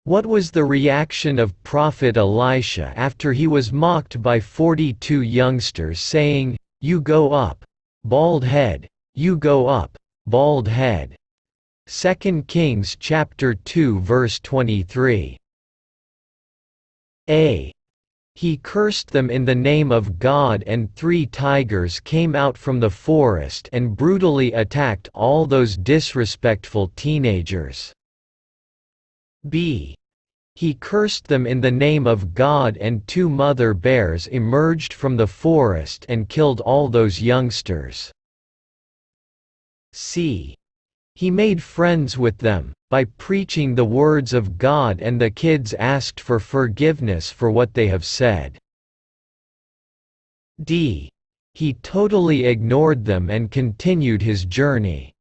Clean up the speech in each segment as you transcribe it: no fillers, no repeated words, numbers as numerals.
What was the reaction of Prophet Elisha after he was mocked by 42 youngsters saying, "You go up, bald head, you go up, bald head"? 2 Kings chapter 2 verse 23. A. He cursed them in the name of God, and 3 tigers came out from the forest and brutally attacked all those disrespectful teenagers. B. He cursed them in the name of God, and 2 mother bears emerged from the forest and killed all those youngsters. C. He made friends with them, by preaching the words of God, and the kids asked for forgiveness for what they have said. D. He totally ignored them and continued his journey.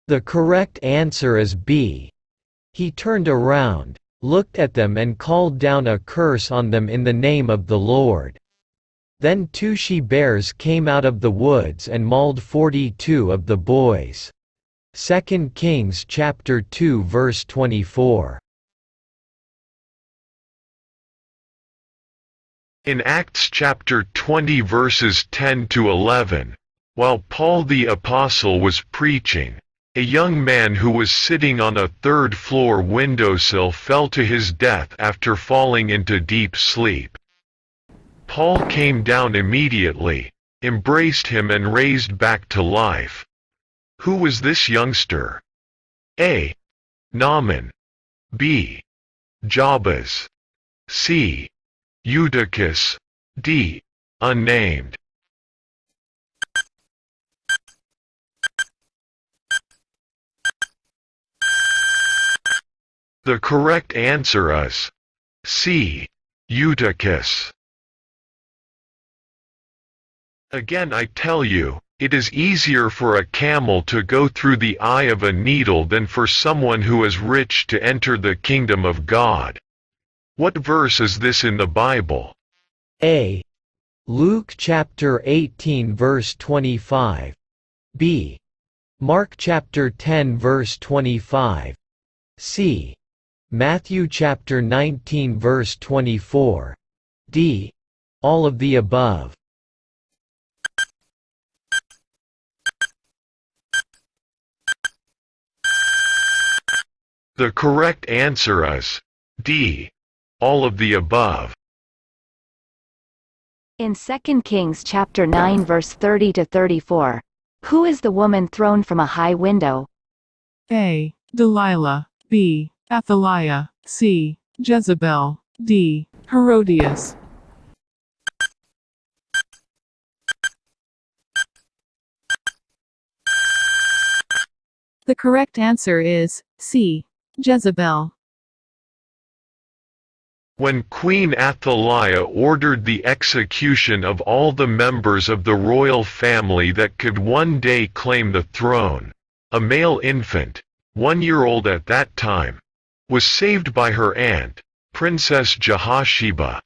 The correct answer is B. He turned around, looked at them and called down a curse on them in the name of the Lord. Then 2 she-bears came out of the woods and mauled 42 of the boys. 2 Kings chapter 2 verse 24. In Acts chapter 20 verses 10 to 11, while Paul the apostle was preaching, a young man who was sitting on a third-floor windowsill fell to his death after falling into deep sleep. Paul came down immediately, embraced him and raised back to life. Who was this youngster? A. Naaman. B. Jabez. C. Eutychus. D. Unnamed. The correct answer is C. Eutychus. Again I tell you, it is easier for a camel to go through the eye of a needle than for someone who is rich to enter the kingdom of God. What verse is this in the Bible? A. Luke chapter 18 verse 25. B. Mark chapter 10 verse 25. C. Matthew chapter 19 verse 24. D. All of the above. The correct answer is D. All of the above. In 2 Kings chapter 9 verse 30 to 34, who is the woman thrown from a high window? A. Delilah. B. Athaliah. C. Jezebel. D. Herodias. The correct answer is C. Jezebel. When Queen Athaliah ordered the execution of all the members of the royal family that could one day claim the throne, a male infant, 1 year old at that time, was saved by her aunt, Princess Jehosheba.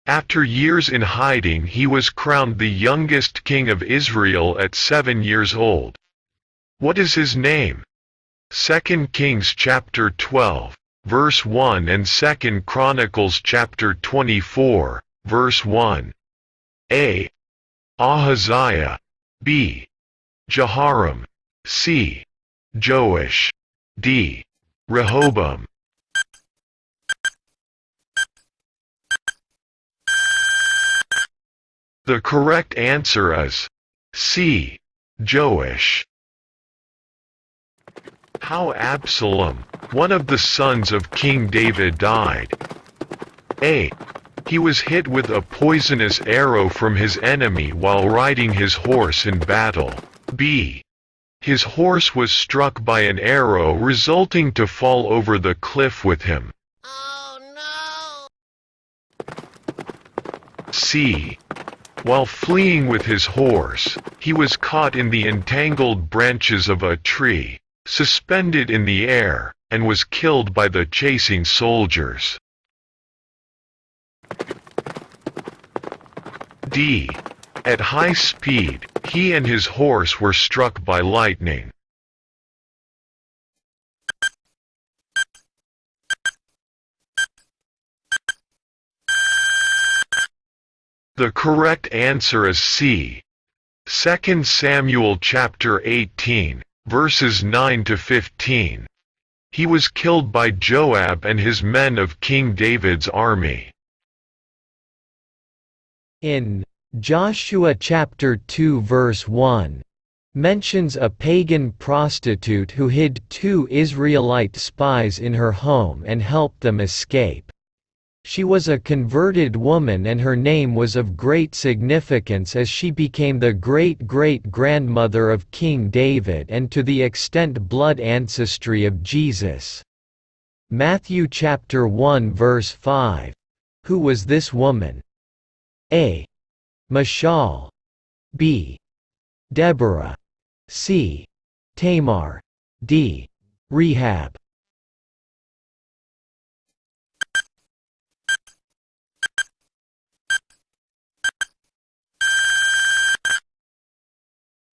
After years in hiding, he was crowned the youngest king of Israel at 7 years old. What is his name? 2 Kings chapter 12, verse 1 and 2 Chronicles chapter 24, verse 1. A. Ahaziah. B. Jehoram. C. Joash. D. Rehoboam. The correct answer is C. Joash. How Absalom, one of the sons of King David, died. A. He was hit with a poisonous arrow from his enemy while riding his horse in battle. B. His horse was struck by an arrow, resulting to fall over the cliff with him. Oh no! C. While fleeing with his horse, he was caught in the entangled branches of a tree, suspended in the air, and was killed by the chasing soldiers. D. At high speed, he and his horse were struck by lightning. The correct answer is C. 2 Samuel chapter 18, verses 9 to 15. He was killed by Joab and his men of King David's army. In Joshua chapter 2 verse 1, mentions a pagan prostitute who hid 2 Israelite spies in her home and helped them escape. She was a converted woman and her name was of great significance as she became the great-great-grandmother of King David and to the extent blood ancestry of Jesus. Matthew chapter 1 verse 5. Who was this woman? A. Michal. B. Deborah. C. Tamar. D. Rehab.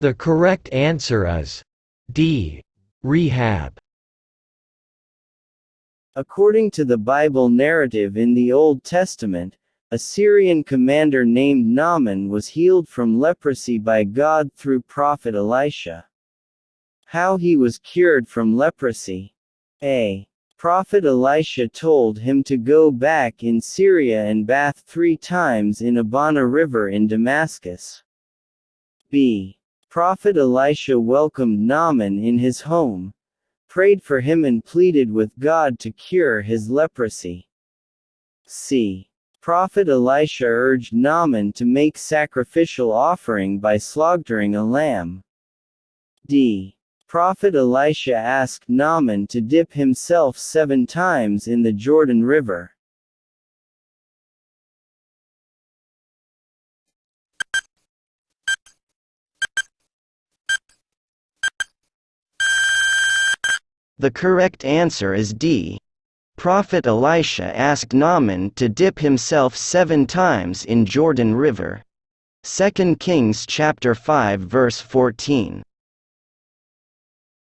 The correct answer is D. Rehab. According to the Bible narrative in the Old Testament, a Syrian commander named Naaman was healed from leprosy by God through prophet Elisha. How he was cured from leprosy? A. Prophet Elisha told him to go back in Syria and bath 3 times in Abana River in Damascus. B. Prophet Elisha welcomed Naaman in his home, prayed for him and pleaded with God to cure his leprosy. C. Prophet Elisha urged Naaman to make sacrificial offering by slaughtering a lamb. D. Prophet Elisha asked Naaman to dip himself 7 times in the Jordan River. The correct answer is D. Prophet Elisha asked Naaman to dip himself 7 times in Jordan River. 2 Kings chapter 5 verse 14.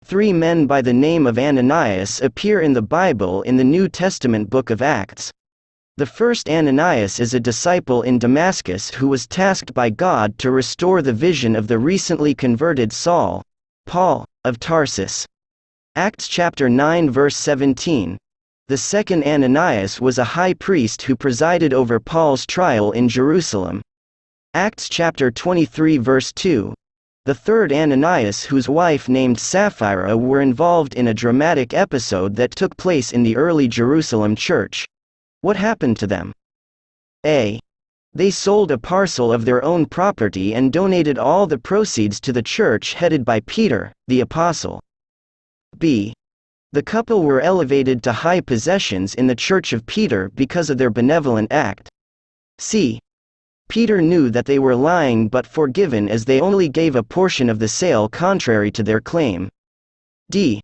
3 men by the name of Ananias appear in the Bible in the New Testament book of Acts. The first Ananias is a disciple in Damascus who was tasked by God to restore the vision of the recently converted Saul, Paul, of Tarsus. Acts chapter 9 verse 17. The second Ananias was a high priest who presided over Paul's trial in Jerusalem. Acts chapter 23 verse 2. The third Ananias, whose wife named Sapphira, were involved in a dramatic episode that took place in the early Jerusalem church. What happened to them? A. They sold a parcel of their own property and donated all the proceeds to the church headed by Peter, the apostle. B. The couple were elevated to high possessions in the Church of Peter because of their benevolent act. C. Peter knew that they were lying but forgiven as they only gave a portion of the sale contrary to their claim. D.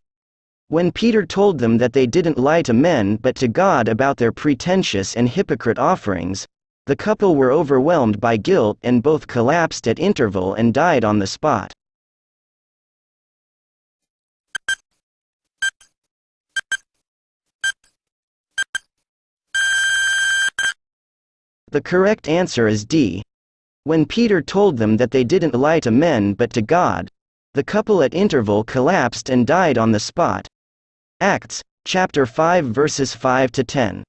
When Peter told them that they didn't lie to men but to God about their pretentious and hypocrite offerings, the couple were overwhelmed by guilt and both collapsed at interval and died on the spot. The correct answer is D. When Peter told them that they didn't lie to men but to God, the couple at interval collapsed and died on the spot. Acts, chapter 5 verses 5 to 10.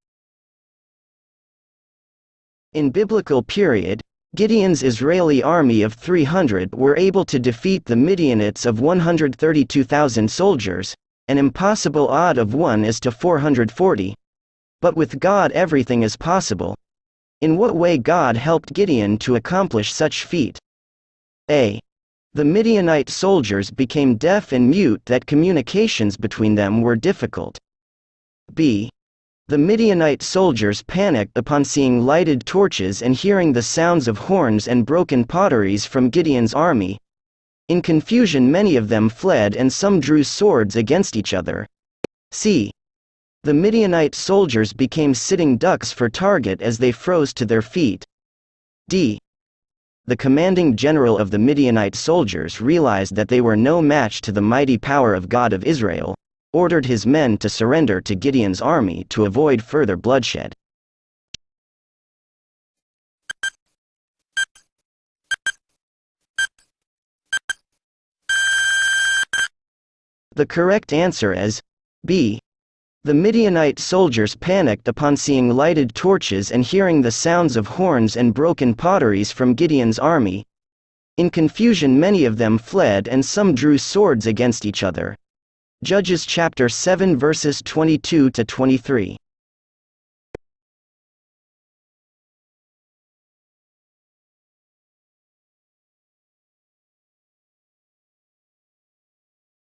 In biblical period, Gideon's Israeli army of 300 were able to defeat the Midianites of 132,000 soldiers, an impossible odd of 1:440. But with God everything is possible. In what way God helped Gideon to accomplish such feat? A. The Midianite soldiers became deaf and mute that communications between them were difficult. B. The Midianite soldiers panicked upon seeing lighted torches and hearing the sounds of horns and broken potteries from Gideon's army. In confusion many of them fled and some drew swords against each other. C. The Midianite soldiers became sitting ducks for target as they froze to their feet. D. the commanding general of the Midianite soldiers realized that they were no match to the mighty power of God of Israel, ordered his men to surrender to Gideon's army to avoid further bloodshed. The correct answer is B. The Midianite soldiers panicked upon seeing lighted torches and hearing the sounds of horns and broken potteries from Gideon's army. In confusion many of them fled and some drew swords against each other. Judges chapter 7 verses 22 to 23.